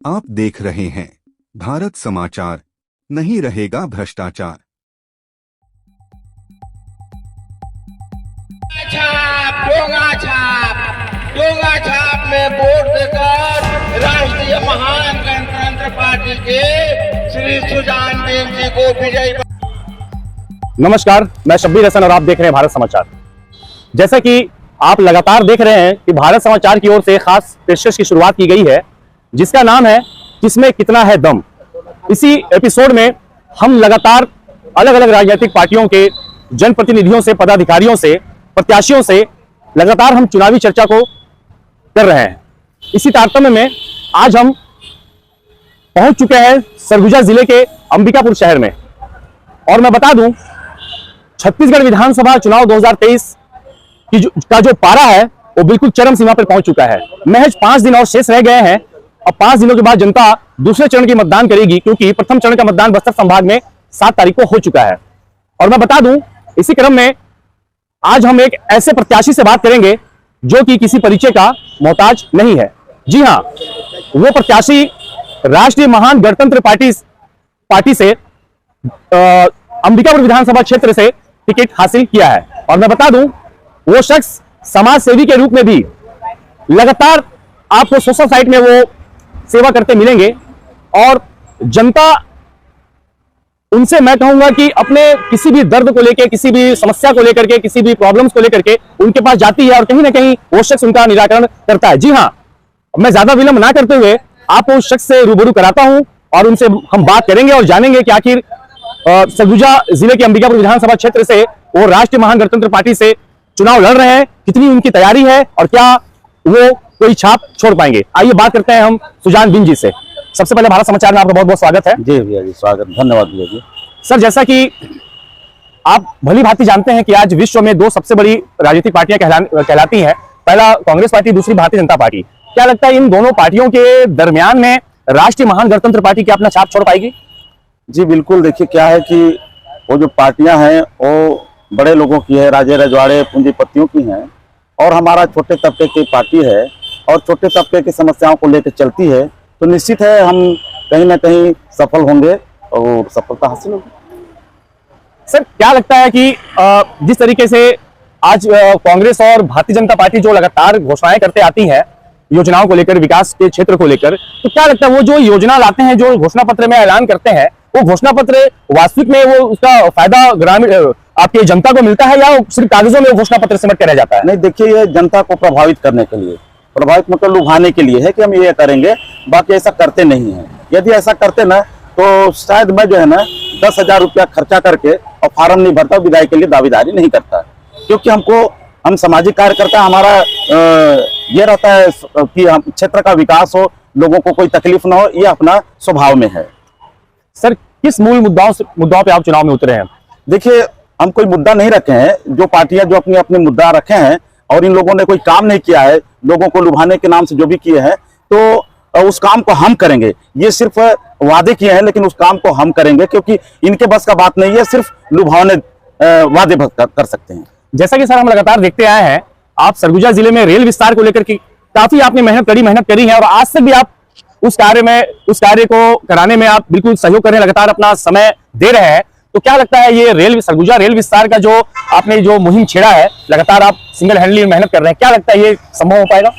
आप देख रहे हैं भारत समाचार। नहीं रहेगा भ्रष्टाचार। डोंगा छाप में वोट देकर राष्ट्रीय महान गणतंत्र पार्टी के श्री सुजान देव जी को विजयी। नमस्कार, मैं शब्बीर हसन और आप देख रहे हैं भारत समाचार। जैसा कि आप लगातार देख रहे हैं कि भारत समाचार की ओर से खास पेशकश की शुरुआत की गई है जिसका नाम है किसमें कितना है दम। इसी एपिसोड में हम लगातार अलग अलग राजनीतिक पार्टियों के जनप्रतिनिधियों से, पदाधिकारियों से, प्रत्याशियों से लगातार हम चुनावी चर्चा को कर रहे हैं। इसी तारतम्य में आज हम पहुंच चुके हैं सरगुजा जिले के अंबिकापुर शहर में। और मैं बता दूं, छत्तीसगढ़ विधानसभा चुनाव 2023 का जो पारा है वो बिल्कुल चरम सीमा पर पहुंच चुका है। महज 5 दिन और शेष रह गए हैं। अब 5 दिनों के बाद जनता दूसरे चरण की मतदान करेगी, क्योंकि प्रथम चरण का मतदान बस्तर संभाग में 7 तारीख को हो चुका है। और मैं बता दूं, इसी क्रम में आज हम एक ऐसे प्रत्याशी से बात करेंगे जो कि किसी परिचय का मोहताज नहीं है। जी हां, वो प्रत्याशी राष्ट्रीय महान गणतंत्र पार्टी से अंबिकापुर विधानसभा क्षेत्र से टिकट हासिल किया है। और मैं बता दूं, वो शख्स समाज सेवी के रूप में भी लगातार आपको सोशल साइट में वो सेवा करते मिलेंगे। और जनता उनसे मैं कहूंगा कि अपने किसी भी दर्द को लेकर, किसी भी समस्या को लेकर के, किसी भी प्रॉब्लम्स को लेकर के उनके पास जाती है और कहीं ना कहीं वो शख्स उनका निराकरण करता है। जी हां, मैं ज्यादा विलंब ना करते हुए आपको उस शख्स से रूबरू कराता हूं और उनसे हम बात करेंगे और जानेंगे कि आखिर सरगुजा जिले के अंबिकापुर विधानसभा क्षेत्र से वो राष्ट्रीय महान गणतंत्र पार्टी से चुनाव लड़ रहे हैं, कितनी उनकी तैयारी है और क्या वो कोई छाप छोड़ पाएंगे। आइए बात करते हैं हम सुजान बिन जी से। सबसे पहले भारत समाचार में आपका बहुत बहुत स्वागत है। जी भैया जी, स्वागत, धन्यवाद भैया जी। सर, जैसा कि आप भली भांति जानते हैं कि आज विश्व में 2 सबसे बड़ी राजनीतिक पार्टियां कहलाती हैं, पहला कांग्रेस पार्टी, दूसरी भारतीय जनता पार्टी। क्या लगता है इन दोनों पार्टियों के दरमियान में राष्ट्रीय महान गणतंत्र पार्टी क्या अपना छाप छोड़ पाएगी? जी बिल्कुल, देखिए क्या है कि वो जो पार्टियां हैं वो बड़े लोगों की है, राजे रजवाड़े पूंजीपतियों की हैं, और हमारा छोटे तबके की पार्टी है और छोटे तबके की समस्याओं को लेकर चलती है, तो निश्चित है हम कहीं ना कहीं सफल होंगे और सफलता हासिल होगी। सर, क्या लगता है कि जिस तरीके से आज कांग्रेस और भारतीय जनता पार्टी जो लगातार घोषणाएं करते आती है योजनाओं को लेकर, विकास के क्षेत्र को लेकर, तो क्या लगता है वो जो योजना लाते हैं, जो घोषणा पत्र में ऐलान करते हैं, वो घोषणा पत्र वास्तविक में वो उसका फायदा ग्रामीण आपकी जनता को मिलता है या सिर्फ कागजों में वो घोषणा पत्र सिमट के रह जाता है? नहीं, देखिए ये जनता को प्रभावित करने के लिए, प्रभावित मतलब लुभाने के लिए है कि हम ये करेंगे, बाकी ऐसा करते नहीं है। यदि ऐसा करते ना तो शायद मैं जो है ना 10,000 रुपया खर्चा करके और फार्म नहीं भरता, विदाई के लिए दावेदारी नहीं करता, क्योंकि हम सामाजिक कार्यकर्ता, हमारा ये रहता है कि हम क्षेत्र का विकास हो, लोगों को कोई तकलीफ ना हो, ये अपना स्वभाव में है। सर, किस मूल मुद्दाओं पे आप चुनाव में उतरे हैं? देखिए, हम कोई मुद्दा नहीं रखे हैं, जो पार्टियां जो अपने अपने मुद्दा रखे हैं और इन लोगों ने कोई काम नहीं किया है, लोगों को लुभाने के नाम से जो भी किए हैं, तो उस काम को हम करेंगे। ये सिर्फ वादे किए हैं लेकिन उस काम को हम करेंगे, क्योंकि इनके बस का बात नहीं है, सिर्फ लुभावने वादे कर सकते हैं। जैसा कि सर हम लगातार देखते आए हैं, आप सरगुजा जिले में रेल विस्तार को लेकर काफी आपने मेहनत करी है और आज तक भी आप उस कार्य को कराने में आप बिल्कुल सहयोग करने लगातार अपना समय दे रहे हैं। तो क्या लगता है ये सरगुजा रेल विस्तार का जो आपने जो मुहिम छेड़ा है, लगातार आप सिंगल हैंडली मेहनत कर रहे हैं, क्या लगता है ये संभव हो पाएगा?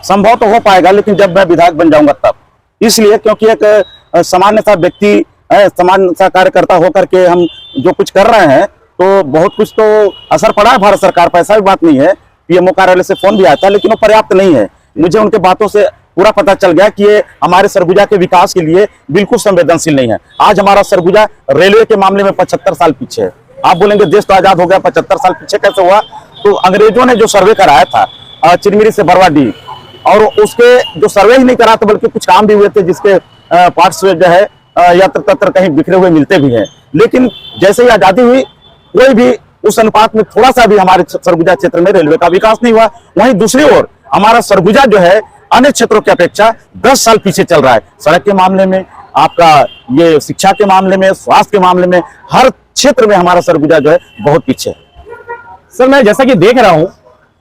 संभव तो हो पाएगा, लेकिन जब मैं विधायक बन जाऊंगा तब। इसलिए क्योंकि एक सामान्य सा व्यक्ति, सामान्य सा कार्यकर्ता होकर के हम जो कुछ कर रहे हैं, तो बहुत कुछ तो असर पड़ा है भारत सरकार पर, ऐसा भी बात नहीं है। पीएमओ कार्यालय से फोन भी आता है, लेकिन वो पर्याप्त नहीं है। मुझे उनके बातों से पूरा पता चल गया कि ये हमारे सरगुजा के विकास के लिए बिल्कुल संवेदनशील नहीं है। आज हमारा सरगुजा रेलवे के मामले में 75 साल पीछे है। आप बोलेंगे देश तो आजाद हो गया, 75 साल पीछे कैसे हुआ? तो अंग्रेजों ने जो सर्वे कराया था चिरमिरी से बरवाडीह, और उसके जो सर्वे ही नहीं करा था बल्कि कुछ काम भी हुए थे जिसके पार्ट्स जो है यत्र तत्र कहीं बिखरे हुए मिलते भी हैं। लेकिन जैसे ही आजादी हुई, कोई भी उस अनुपात में थोड़ा सा भी हमारे सरगुजा क्षेत्र में रेलवे का विकास नहीं हुआ। वहीं दूसरी ओर हमारा सरगुजा जो है अन्य क्षेत्रों की अपेक्षा 10 साल पीछे चल रहा है। सड़क के मामले में, आपका ये शिक्षा के मामले में, स्वास्थ्य के मामले में, हर क्षेत्र में हमारा सरगुजा जो है बहुत पीछे है। सर, मैं जैसा कि देख रहा हूं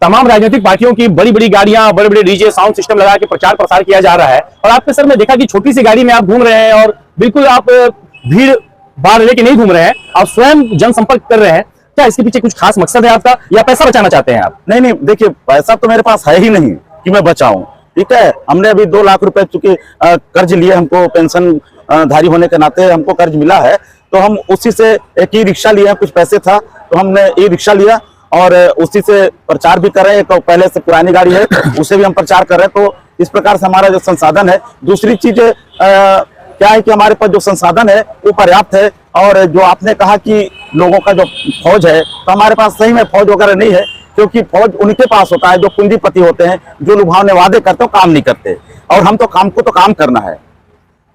तमाम राजनीतिक पार्टियों की बड़ी बड़ी गाड़ियां, बड़े बड़े डीजे साउंड सिस्टम लगा के प्रचार प्रसार किया जा रहा है, और आपके सर में देखा कि छोटी सी गाड़ी में आप घूम रहे हैं और बिल्कुल आप भीड़ बाहर लेके नहीं घूम रहे हैं, आप स्वयं जनसंपर्क कर रहे हैं। क्या इसके पीछे कुछ खास मकसद है आपका, या पैसा बचाना चाहते हैं आप? नहीं, देखिए, पैसा तो मेरे पास है ही नहीं कि मैं बचाऊं। ठीक है, हमने अभी 2 लाख रुपए चूंकि कर्ज लिए, हमको पेंशन धारी होने के नाते हमको कर्ज मिला है, तो हम उसी से एक ई रिक्शा लिए, कुछ पैसे था तो हमने ई रिक्शा लिया और उसी से प्रचार भी कर रहे हैं। एक पहले से पुरानी गाड़ी है, उसे भी हम प्रचार कर रहे हैं। तो इस प्रकार से हमारा जो संसाधन है, दूसरी चीज क्या है कि हमारे पास जो संसाधन है वो पर्याप्त है। और जो आपने कहा कि लोगों का जो फौज है, तो हमारे पास सही में फौज वगैरह नहीं है, क्योंकि फौज उनके पास होता है जो पूंजीपति होते हैं, जो लुभावने वादे करते हो काम नहीं करते, और हम तो काम को तो काम करना है।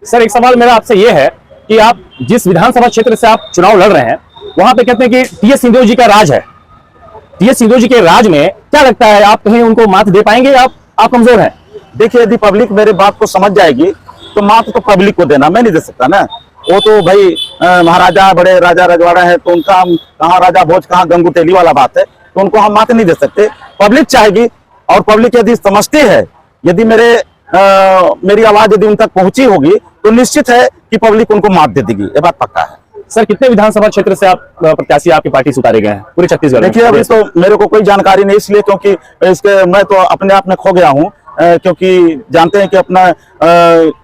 सर, एक सवाल मेरा आपसे ये है कि आप जिस विधानसभा क्षेत्र से आप चुनाव लड़ रहे हैं, वहां पे कहते हैं कि टीएस सिंहदेव जी का राज है। टीएस सिंहदेव जी के राज में क्या लगता है, आप कहीं उनको मात दे पाएंगे या आप कमजोर हैं? देखिए, यदि पब्लिक मेरे बात को समझ जाएगी तो मात तो पब्लिक को देना, मैं नहीं दे सकता ना। वो तो भाई महाराजा, बड़े राजा रजवाड़ा है, तो उनका हम कहाँ राजा भोज कहाँ गंगू तेली वाला बात है, तो उनको हम मात नहीं दे सकते। पब्लिक चाहेगी, और पब्लिक यदि समझती है, यदि मेरी आवाज यदि उन तक पहुंची होगी, तो निश्चित है कि पब्लिक उनको मात दे देगी, ये बात पक्का है। सर, कितने विधानसभा क्षेत्र से आप प्रत्याशी आपकी पार्टी से उतारे गए हैं पूरे छत्तीसगढ़ में? देखिए, अभी तो मेरे को कोई जानकारी नहीं, इसलिए क्योंकि मैं तो अपने आप में खो गया हूँ, क्योंकि जानते हैं कि अपना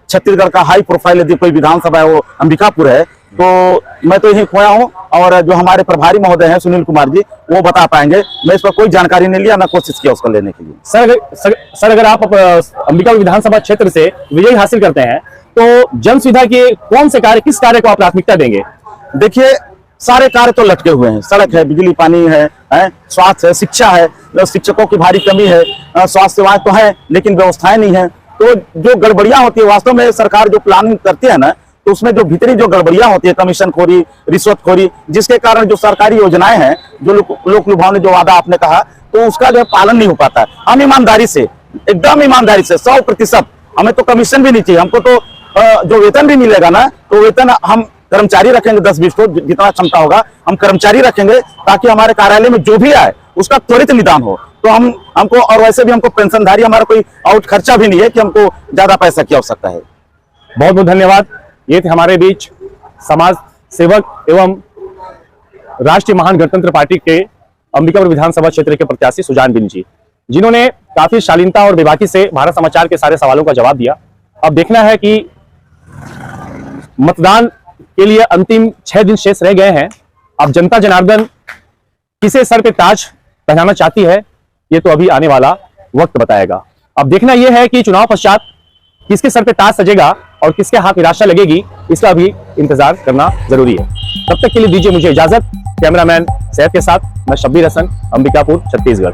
छत्तीसगढ़ का हाई प्रोफाइल यदि कोई विधानसभा है वो अंबिकापुर है, तो मैं तो यहीं खोया हूँ। और जो हमारे प्रभारी महोदय हैं सुनील कुमार जी, वो बता पाएंगे। मैं इस पर कोई जानकारी नहीं लिया, ना कोशिश किया उसको लेने के लिए। सर, अगर आप अंबिकापुर विधानसभा क्षेत्र से विजय हासिल करते हैं, तो जन सुविधा के कौन से कार्य, किस कार्य को आप प्राथमिकता देंगे? देखिए, सारे कार्य तो लटके हुए हैं, सड़क है, बिजली पानी है, स्वास्थ्य है, शिक्षा है, शिक्षकों की भारी कमी है, स्वास्थ्य सेवाएं तो है लेकिन व्यवस्थाएं नहीं है। तो जो गड़बड़ियां होती है, वास्तव में सरकार जो प्लानिंग करती है ना, तो उसमें जो भीतरी जो गड़बड़ियां होती है, कमीशनखोरी, रिश्वतखोरी, जिसके कारण जो सरकारी योजनाएं हैं, जो लोक लुभावने जो वादा आपने कहा, तो उसका जो पालन नहीं हो पाता है। हम ईमानदारी से, एकदम ईमानदारी से 100%, हमें तो कमीशन भी नहीं चाहिए, हमको तो जो वेतन भी मिलेगा ना, तो वेतन हम कर्मचारी रखेंगे 10-20 को, जितना क्षमता होगा हम कर्मचारी रखेंगे, ताकि हमारे कार्यालय में जो भी आए उसका त्वरित निदान हो। तो हमको, और वैसे भी हमको पेंशनधारी, हमारा कोई आउट खर्चा भी नहीं है कि हमको ज्यादा पैसा की आवश्यकता है। बहुत बहुत धन्यवाद। ये थे हमारे बीच समाज सेवक एवं राष्ट्रीय महान गणतंत्र पार्टी के अंबिकापुर विधानसभा क्षेत्र के प्रत्याशी सुजान बिन जी, जिन्होंने काफी शालीनता और बेबाकी से भारत समाचार के सारे सवालों का जवाब दिया। अब देखना है कि मतदान के लिए अंतिम 6 दिन शेष रह गए हैं। अब जनता जनार्दन किसे सर पे ताज पहनाना चाहती है, ये तो अभी आने वाला वक्त बताएगा। अब देखना यह है कि चुनाव पश्चात किसके सर पे ताज सजेगा और किसके हाथ निराशा लगेगी, इसका भी इंतजार करना जरूरी है। तब तक के लिए दीजिए मुझे इजाजत। कैमरामैन सैफ के साथ मैं शब्बीर हसन, अंबिकापुर, छत्तीसगढ़।